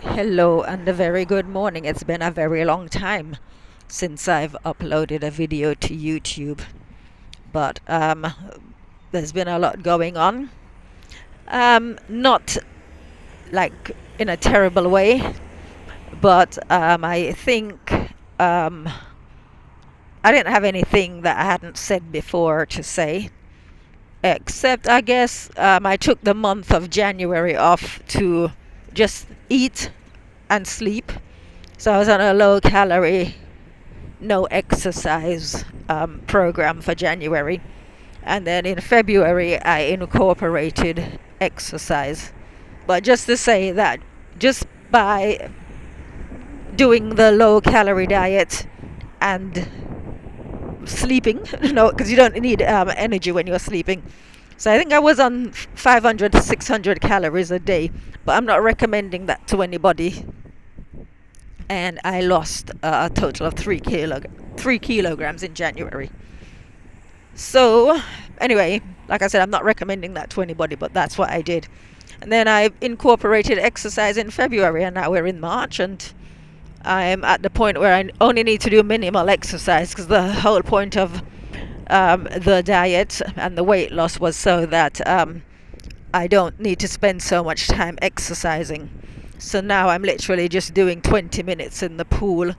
Hello and a very good morning. It's been a very long time since I've uploaded a video to YouTube, but there's been a lot going on. Not like in a terrible way, but I think um, I didn't have anything that I hadn't said before to say, except I guess I took the month of January off to just eat and sleep. So I was on a low calorie, no exercise program for January. And then in February, I incorporated exercise. But just to say that just by doing the low calorie diet and sleeping, because you don't need energy when you're sleeping. So I think I was on 500 to 600 calories a day, but I'm not recommending that to anybody. And I lost a total of 3 kilograms in January. So anyway, like I said, I'm not recommending that to anybody, but that's what I did. And then I incorporated exercise in February, and now we're in March, and I'm at the point where I only need to do minimal exercise, because the whole point of the diet and the weight loss was so that I don't need to spend so much time exercising. So now I'm literally just doing 20 minutes in the pool,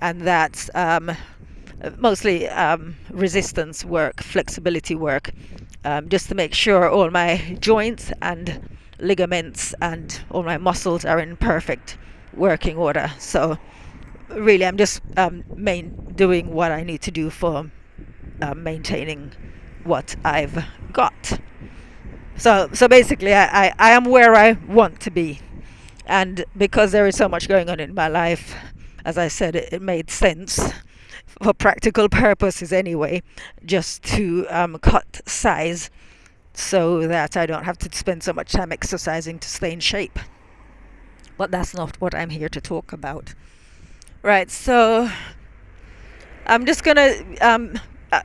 and that's mostly resistance work, flexibility work, just to make sure all my joints and ligaments and all my muscles are in perfect working order. So really I'm just doing what I need to do for maintaining what I've got. So basically I am where I want to be. And because there is so much going on in my life, as I said, it made sense for practical purposes anyway, just to cut size so that I don't have to spend so much time exercising to stay in shape. But that's not what I'm here to talk about. Right, so I'm just gonna,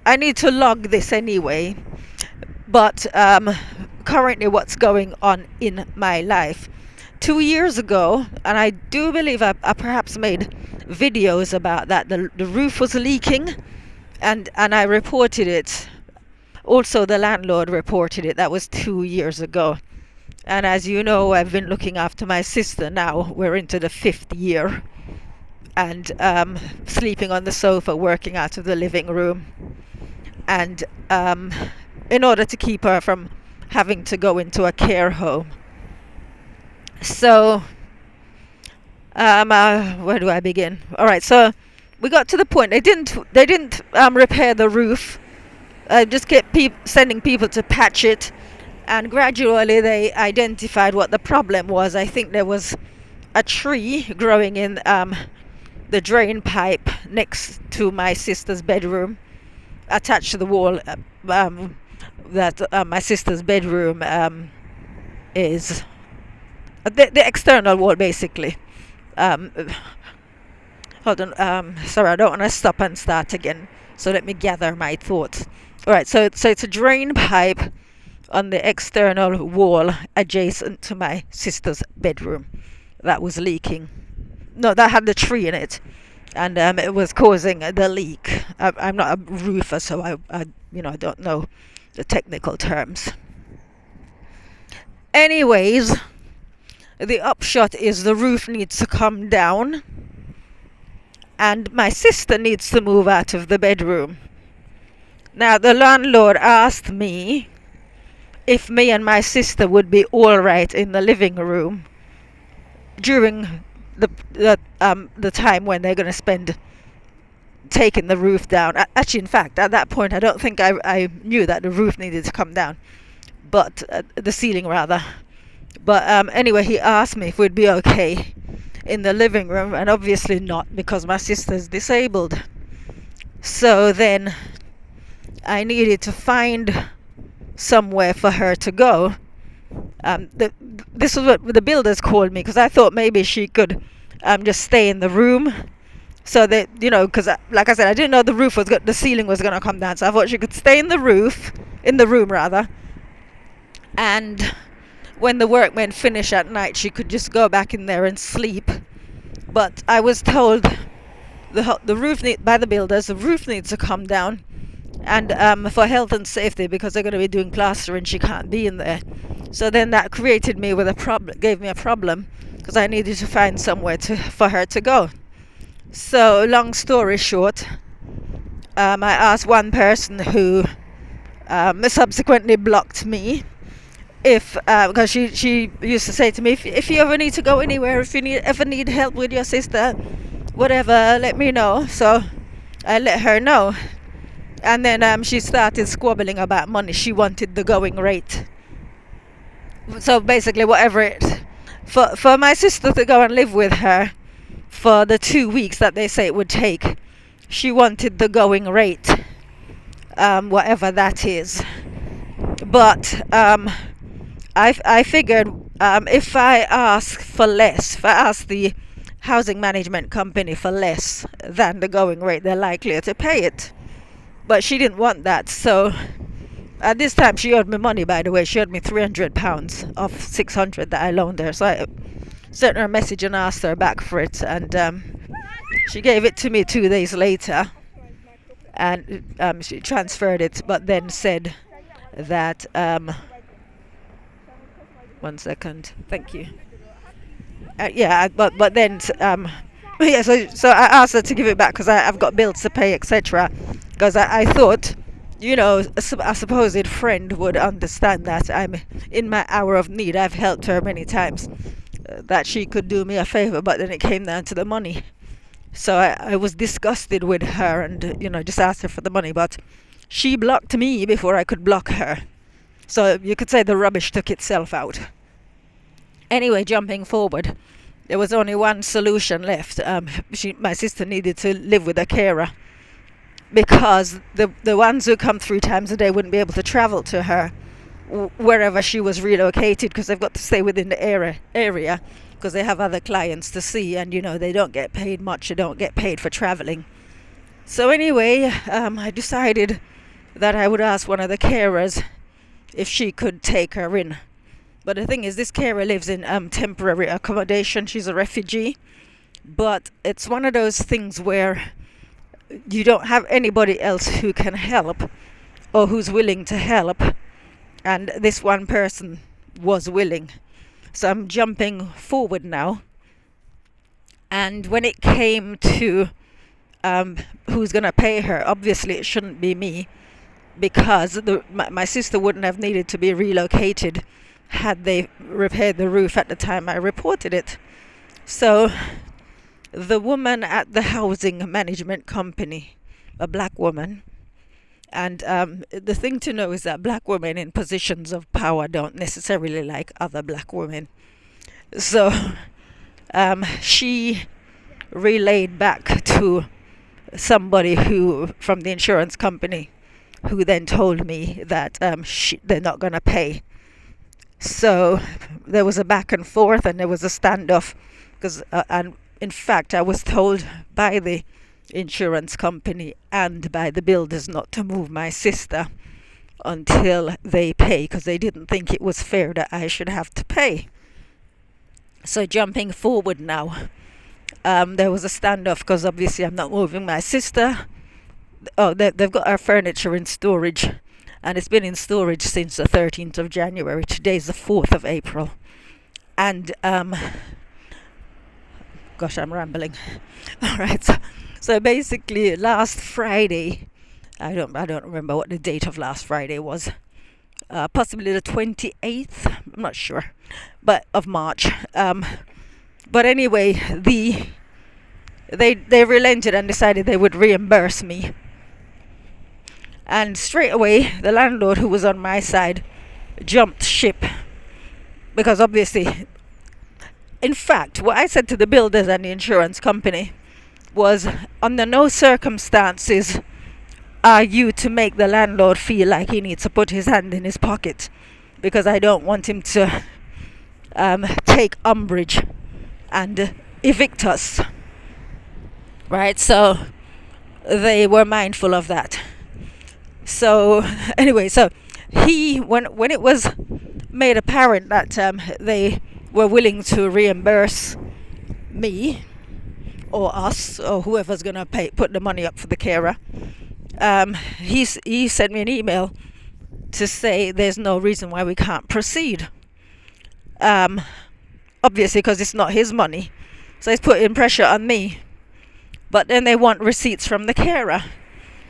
I need to log this anyway, but currently what's going on in my life. 2 years ago, and I do believe I perhaps made videos about that, the roof was leaking, and I reported it. Also the landlord reported it. That was 2 years ago. And as you know, I've been looking after my sister now. We're into the 5th year, and sleeping on the sofa, working out of the living room, and in order to keep her from having to go into a care home. So where do I begin? All right, so we got to the point. They didn't repair the roof. Just kept sending people to patch it, and gradually they identified what the problem was. I think there was a tree growing in the drain pipe next to my sister's bedroom, attached to the wall. That my sister's bedroom is the external wall, basically. Hold on. Sorry, I don't want to stop and start again. So let me gather my thoughts. All right. So it's a drain pipe on the external wall adjacent to my sister's bedroom that was leaking. No, that had the tree in it, and it was causing the leak. I'm not a roofer, so I don't know the technical terms. Anyways, the upshot is the roof needs to come down, and my sister needs to move out of the bedroom. Now the landlord asked me if me and my sister would be all right in the living room during the time when they're going to spend taking the roof down. Actually, in fact, at that point I don't think I knew that the roof needed to come down, but the ceiling rather. But anyway, he asked me if we'd be okay in the living room, and obviously not, because my sister's disabled. So then I needed to find somewhere for her to go. This was what the builders called me, because I thought maybe she could just stay in the room. So that, because like I said, I didn't know the ceiling was going to come down. So I thought she could stay in the room rather, and when the workmen finish at night, she could just go back in there and sleep. But I was told the roof by the builders, the roof needs to come down, and for health and safety, because they're going to be doing plastering, she can't be in there. So then that created me with a problem, gave me a problem, because I needed to find somewhere for her to go. So long story short, I asked one person who subsequently blocked me, if because she used to say to me, if you ever need to go anywhere, if you ever need help with your sister, whatever, let me know. So I let her know, and then she started squabbling about money. She wanted the going rate. So basically, whatever it for my sister to go and live with her for the 2 weeks that they say it would take, she wanted the going rate, whatever that is. But I figured, if I ask for less, if I ask the housing management company for less than the going rate, they're likely to pay it. But she didn't want that, so at this time she owed me money, by the way. She owed me £300 of 600 that I loaned her. So I sent her a message and asked her back for it, and she gave it to me 2 days later, and she transferred it, but then said that 1 second, thank you. But then yeah, so I asked her to give it back because I've got bills to pay, etc. Because I thought, a supposed friend would understand that I'm in my hour of need. I've helped her many times, that she could do me a favor, but then it came down to the money. So I was disgusted with her, and just asked her for the money, but she blocked me before I could block her. So you could say the rubbish took itself out. Anyway, jumping forward, there was only one solution left. My sister needed to live with a carer, because the ones who come 3 times a day wouldn't be able to travel to her wherever she was relocated, because they've got to stay within the area, because they have other clients to see, and they don't get paid much. They don't get paid for traveling. So anyway, I decided that I would ask one of the carers if she could take her in. But the thing is, this carer lives in temporary accommodation. She's a refugee. But it's one of those things where you don't have anybody else who can help or who's willing to help. And this one person was willing. So I'm jumping forward now. And when it came to who's going to pay her, obviously it shouldn't be me, because my sister wouldn't have needed to be relocated had they repaired the roof at the time I reported it. So the woman at the housing management company, a black woman, and the thing to know is that black women in positions of power don't necessarily like other black women. So she relayed back to somebody from the insurance company, who then told me that they're not going to pay. So there was a back and forth, and there was a standoff, because and in fact I was told by the insurance company and by the builders not to move my sister until they pay, because they didn't think it was fair that I should have to pay. So jumping forward now, there was a standoff, because obviously I'm not moving my sister. They've got our furniture in storage, and it's been in storage since the 13th of January. Today's the 4th of April. And gosh, I'm rambling. All right, so basically last Friday, I don't remember what the date of last Friday was, possibly the 28th, I'm not sure, but of March. But anyway, they relented and decided they would reimburse me. And straight away, the landlord, who was on my side, jumped ship, because obviously, in fact, what I said to the builders and the insurance company was, under no circumstances are you to make the landlord feel like he needs to put his hand in his pocket, because I don't want him to take umbrage and evict us. Right? So they were mindful of that. So anyway, so when it was made apparent that they were willing to reimburse me or us or whoever's going to put the money up for the carer. He sent me an email to say there's no reason why we can't proceed. Obviously, because it's not his money, so he's putting pressure on me. But then they want receipts from the carer,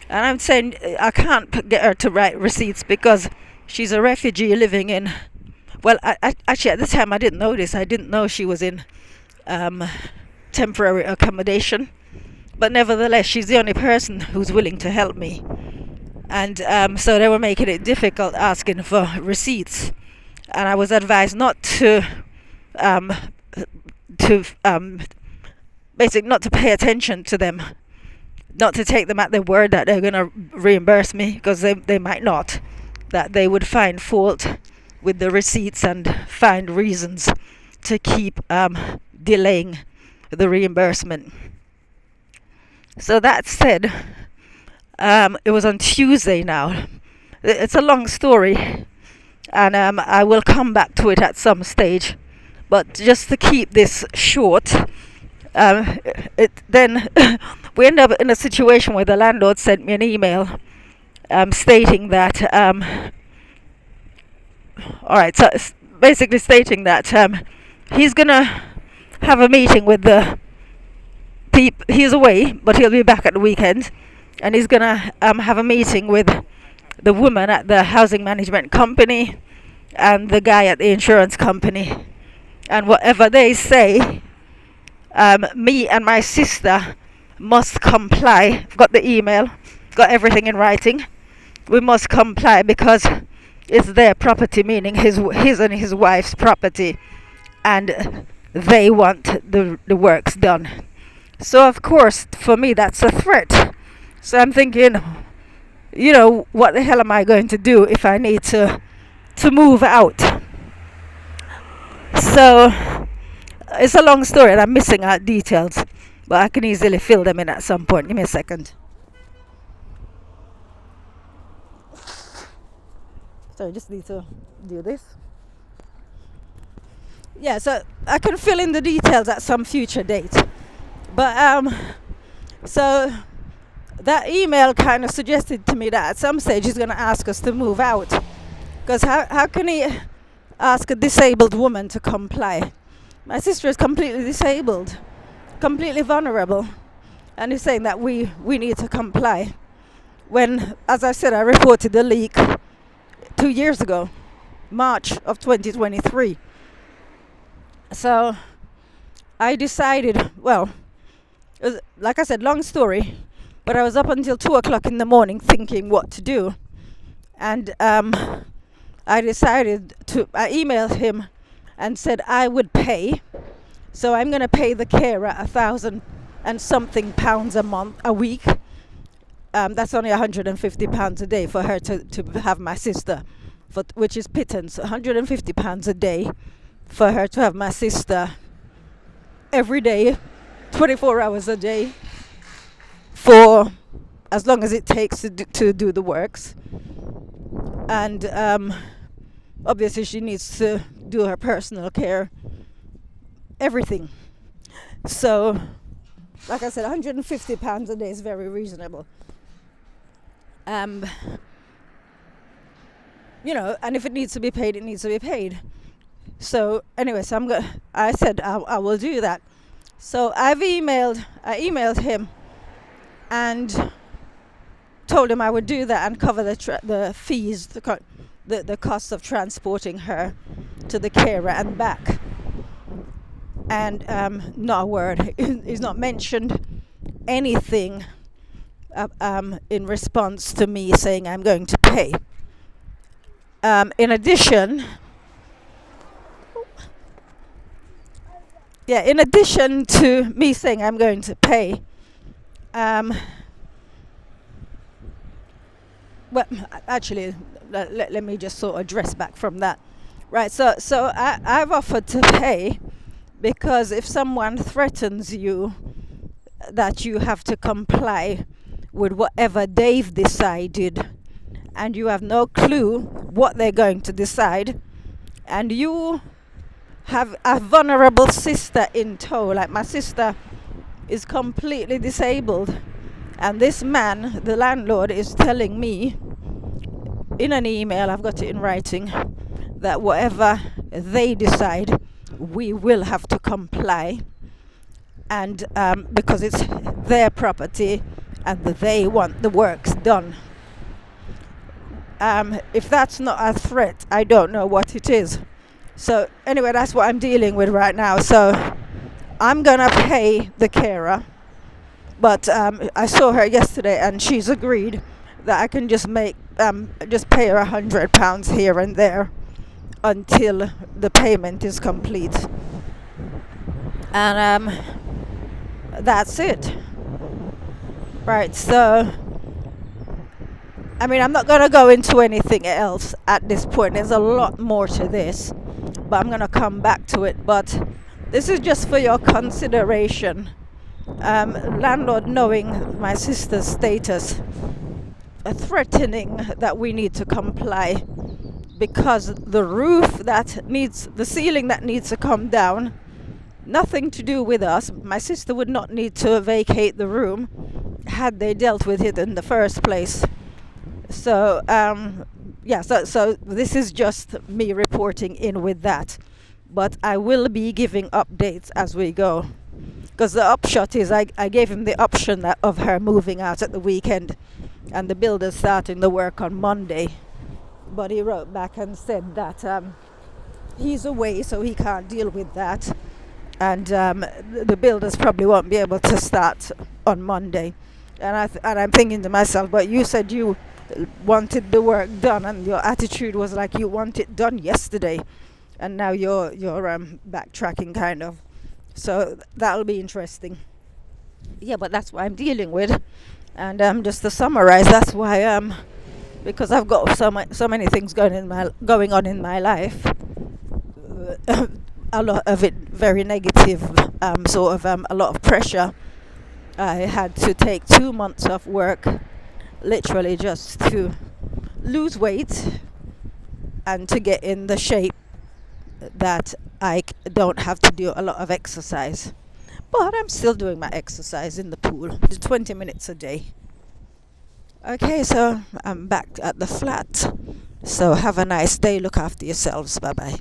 and I'm saying I can't get her to write receipts because she's a refugee living in. Well, actually, at the time I didn't know this. I didn't know she was in temporary accommodation. But nevertheless, she's the only person who's willing to help me. And so they were making it difficult asking for receipts. And I was advised not to basically not to pay attention to them, not to take them at their word that they're going to reimburse me, because they might not, that they would find fault with the receipts and find reasons to keep delaying the reimbursement. So that said, it was on Tuesday now. It's a long story, and I will come back to it at some stage. But just to keep this short, then we end up in a situation where the landlord sent me an email stating that, so basically stating that he's going to have a meeting with the people. He's away, but he'll be back at the weekend, and he's going to have a meeting with the woman at the housing management company and the guy at the insurance company. And whatever they say, me and my sister must comply. I've got the email, got everything in writing. We must comply because it's their property, meaning his and his wife's property, and they want the works done. So of course, for me, that's a threat. So I'm thinking, what the hell am I going to do if I need to move out? So it's a long story and I'm missing out details, but I can easily fill them in at some point. Give me a second. So I just need to do this. Yeah, so I can fill in the details at some future date. But so that email kind of suggested to me that at some stage he's going to ask us to move out. Because how can he ask a disabled woman to comply? My sister is completely disabled, completely vulnerable, and he's saying that we need to comply. When, as I said, I reported the leak 2 years ago, March of 2023. So I decided, well, it was, like I said, long story, but I was up until 2 o'clock in the morning thinking what to do. And I decided I emailed him and said I would pay. So I'm going to pay the carer £1,000 and something a week. That's only £150 a day for her to have my sister, which is pittance. £150 a day for her to have my sister every day, 24 hours a day, for as long as it takes to do the works. And obviously she needs to do her personal care, everything. So, like I said, £150 a day is very reasonable. And if it needs to be paid, it needs to be paid. So anyway, I said I will do that. So I emailed him and told him I would do that and cover the fees, the cost of transporting her to the carer and back. And not a word. He's not mentioned anything in response to me saying I'm going to pay. In addition to me saying I'm going to pay, well, actually, let me just sort of address back from that. Right, so I've offered to pay because if someone threatens you that you have to comply with whatever they've decided and you have no clue what they're going to decide, and you have a vulnerable sister in tow. Like, my sister is completely disabled, and this man, the landlord, is telling me in an email, I've got it in writing, that whatever they decide, we will have to comply, and because it's their property and they want the works done. If that's not a threat, I don't know what it is. So anyway, that's what I'm dealing with right now. So I'm gonna pay the carer, but I saw her yesterday and she's agreed that I can just pay her £100 here and there until the payment is complete, and that's it. Right. So I mean, I'm not going to go into anything else at this point. There's a lot more to this, but I'm going to come back to it. But this is just for your consideration. Landlord, knowing my sister's status, threatening that we need to comply because the ceiling that needs to come down, nothing to do with us. My sister would not need to vacate the room had they dealt with it in the first place. So so this is just me reporting in with that, but I will be giving updates as we go, because the upshot is I gave him the option of her moving out at the weekend and the builder starting the work on Monday, but he wrote back and said that he's away, so he can't deal with that, and the builders probably won't be able to start on Monday. And I'm thinking to myself, but you said you wanted the work done, and your attitude was like you want it done yesterday, and now you're backtracking, kind of. So that'll be interesting. Yeah, but that's what I'm dealing with, and just to summarize, that's why because I've got so many things going on in my life. A lot of it very negative, a lot of pressure. I had to take 2 months off work, literally just to lose weight and to get in the shape that I don't have to do a lot of exercise. But I'm still doing my exercise in the pool, 20 minutes a day. Okay, so I'm back at the flat. So have a nice day. Look after yourselves. Bye-bye.